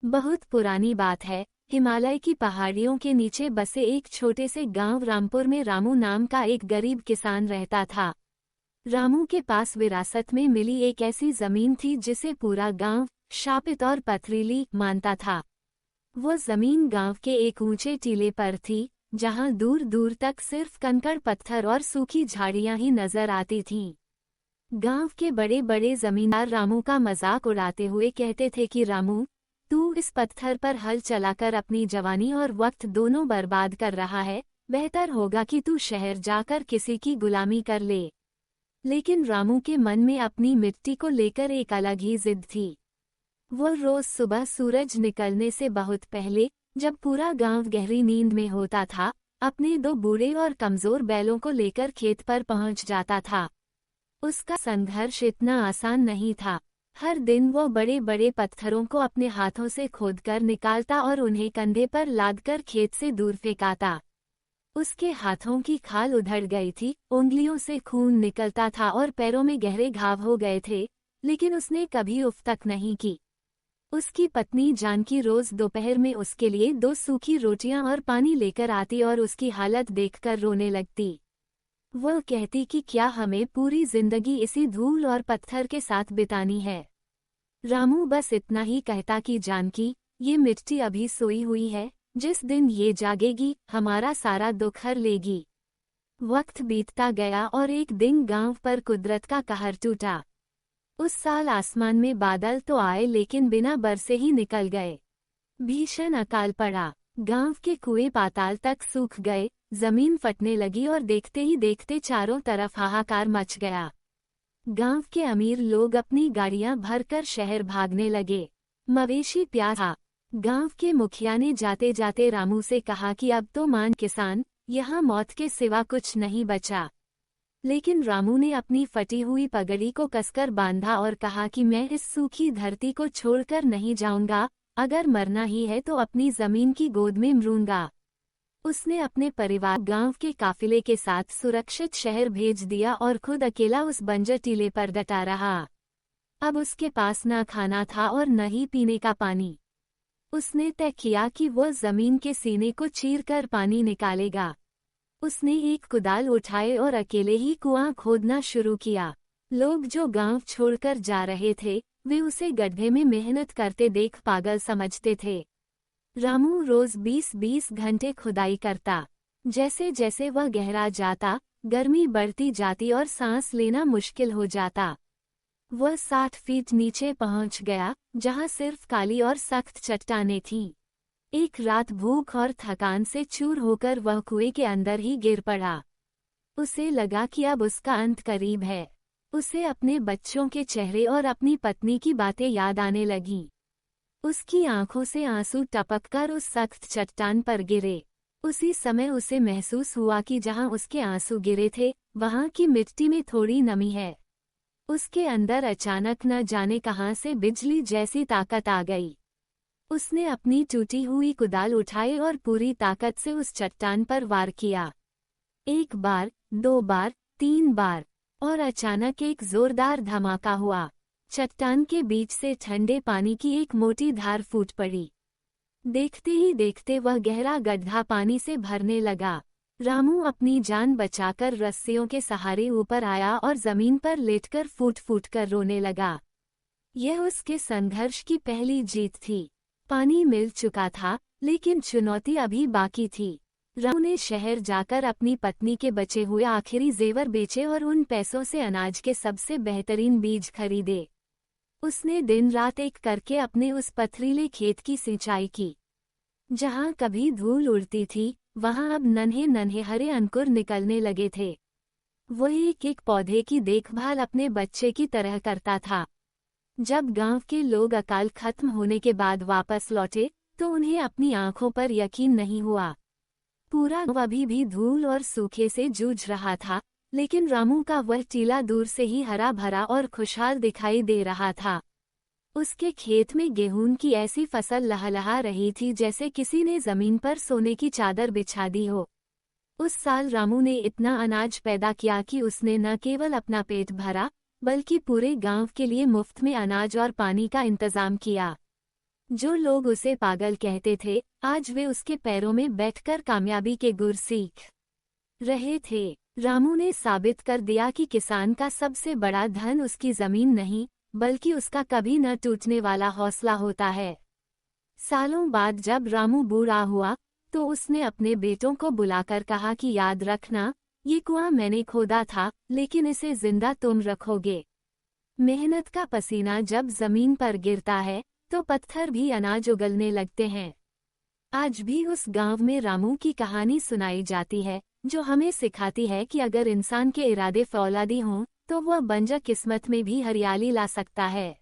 बहुत पुरानी बात है। हिमालय की पहाड़ियों के नीचे बसे एक छोटे से गांव रामपुर में रामू नाम का एक गरीब किसान रहता था। रामू के पास विरासत में मिली एक ऐसी जमीन थी जिसे पूरा गांव शापित और पथरीली मानता था। वो जमीन गांव के एक ऊंचे टीले पर थी, जहां दूर दूर तक सिर्फ कंकड़ पत्थर और सूखी झाड़ियां ही नजर आती थीं। गांव के बड़े बड़े जमींदार रामू का मजाक उड़ाते हुए कहते थे कि रामू, तू इस पत्थर पर हल चलाकर अपनी जवानी और वक्त दोनों बर्बाद कर रहा है। बेहतर होगा कि तू शहर जाकर किसी की गुलामी कर ले। लेकिन रामू के मन में अपनी मिट्टी को लेकर एक अलग ही जिद थी। वो रोज सुबह सूरज निकलने से बहुत पहले, जब पूरा गांव गहरी नींद में होता था, अपने दो बूढ़े और कमजोर बैलों को लेकर खेत पर पहुंच जाता था। उसका संघर्ष इतना आसान नहीं था। हर दिन वो बड़े बड़े पत्थरों को अपने हाथों से खोदकर निकालता और उन्हें कंधे पर लादकर खेत से दूर फेंकाता। उसके हाथों की खाल उधड़ गई थी, उंगलियों से खून निकलता था और पैरों में गहरे घाव हो गए थे, लेकिन उसने कभी उफ तक नहीं की। उसकी पत्नी जानकी रोज दोपहर में उसके लिए 2 सूखी रोटियां और पानी लेकर आती और उसकी हालत देखकर रोने लगती। वह कहती कि क्या हमें पूरी जिंदगी इसी धूल और पत्थर के साथ बितानी है। रामू बस इतना ही कहता कि जानकी, ये मिट्टी अभी सोई हुई है, जिस दिन ये जागेगी हमारा सारा दुख हर लेगी। वक्त बीतता गया और एक दिन गांव पर कुदरत का कहर टूटा। उस साल आसमान में बादल तो आए लेकिन बिना बरसे ही निकल गए। भीषण अकाल पड़ा। गांव के कुएं पाताल तक सूख गए, जमीन फटने लगी और देखते ही देखते चारों तरफ हाहाकार मच गया। गांव के अमीर लोग अपनी गाड़ियां भरकर शहर भागने लगे। मवेशी प्यासा। गांव के मुखिया ने जाते जाते रामू से कहा कि अब तो मान किसान, यहाँ मौत के सिवा कुछ नहीं बचा। लेकिन रामू ने अपनी फटी हुई पगड़ी को कसकर बांधा और कहा कि मैं इस सूखी धरती को छोड़कर नहीं जाऊंगा, अगर मरना ही है तो अपनी जमीन की गोद में मरूंगा। उसने अपने परिवार गांव के काफिले के साथ सुरक्षित शहर भेज दिया और खुद अकेला उस बंजर टीले पर डटा रहा। अब उसके पास न खाना था और न ही पीने का पानी। उसने तय किया कि वह जमीन के सीने को चीरकर पानी निकालेगा। उसने एक कुदाल उठाए और अकेले ही कुआं खोदना शुरू किया। लोग जो गांव छोड़कर जा रहे थे, वे उसे गड्ढे में मेहनत करते देख पागल समझते थे। रामू रोज 20-20 घंटे खुदाई करता। जैसे जैसे वह गहरा जाता, गर्मी बढ़ती जाती और सांस लेना मुश्किल हो जाता। वह 60 फीट नीचे पहुंच गया, जहां सिर्फ काली और सख्त चट्टानें थीं। एक रात भूख और थकान से चूर होकर वह कुएं के अंदर ही गिर पड़ा। उसे लगा कि अब उसका अंत करीब है। उसे अपने बच्चों के चेहरे और अपनी पत्नी की बातें याद आने लगीं। उसकी आंखों से आंसू टपककर उस सख्त चट्टान पर गिरे। उसी समय उसे महसूस हुआ कि जहां उसके आंसू गिरे थे, वहां की मिट्टी में थोड़ी नमी है। उसके अंदर अचानक न जाने कहां से बिजली जैसी ताकत आ गई। उसने अपनी टूटी हुई कुदाल उठाई और पूरी ताकत से उस चट्टान पर वार किया। 1 बार, 2 बार, 3 बार, और अचानक एक जोरदार धमाका हुआ। चट्टान के बीच से ठंडे पानी की एक मोटी धार फूट पड़ी। देखते ही देखते वह गहरा गड्ढा पानी से भरने लगा। रामू अपनी जान बचाकर रस्सियों के सहारे ऊपर आया और जमीन पर लेटकर फूट फूट कर रोने लगा। यह उसके संघर्ष की पहली जीत थी। पानी मिल चुका था, लेकिन चुनौती अभी बाकी थी। रामू ने शहर जाकर अपनी पत्नी के बचे हुए आखिरी जेवर बेचे और उन पैसों से अनाज के सबसे बेहतरीन बीज खरीदे। उसने दिन रात एक करके अपने उस पथरीले खेत की सिंचाई की। जहां कभी धूल उड़ती थी, वहां अब नन्हे नन्हे हरे अंकुर निकलने लगे थे। वो एक एक पौधे की देखभाल अपने बच्चे की तरह करता था। जब गांव के लोग अकाल खत्म होने के बाद वापस लौटे, तो उन्हें अपनी आंखों पर यकीन नहीं हुआ। पूरा गांव अभी भी धूल और सूखे से जूझ रहा था, लेकिन रामू का वह टीला दूर से ही हरा भरा और खुशहाल दिखाई दे रहा था। उसके खेत में गेहूं की ऐसी फसल लहलहा रही थी जैसे किसी ने जमीन पर सोने की चादर बिछा दी हो। उस साल रामू ने इतना अनाज पैदा किया कि उसने न केवल अपना पेट भरा, बल्कि पूरे गांव के लिए मुफ्त में अनाज और पानी का इंतजाम किया। जो लोग उसे पागल कहते थे, आज वे उसके पैरों में बैठकर कामयाबी के गुर सीख रहे थे। रामू ने साबित कर दिया कि किसान का सबसे बड़ा धन उसकी जमीन नहीं, बल्कि उसका कभी न टूटने वाला हौसला होता है। सालों बाद जब रामू बूढ़ा हुआ, तो उसने अपने बेटों को बुलाकर कहा कि याद रखना, ये कुआं मैंने खोदा था, लेकिन इसे जिंदा तुम रखोगे। मेहनत का पसीना जब जमीन पर गिरता है, तो पत्थर भी अनाज उगलने लगते हैं। आज भी उस गांव में रामू की कहानी सुनाई जाती है, जो हमें सिखाती है कि अगर इंसान के इरादे फौलादी हों, तो वह बंजर किस्मत में भी हरियाली ला सकता है।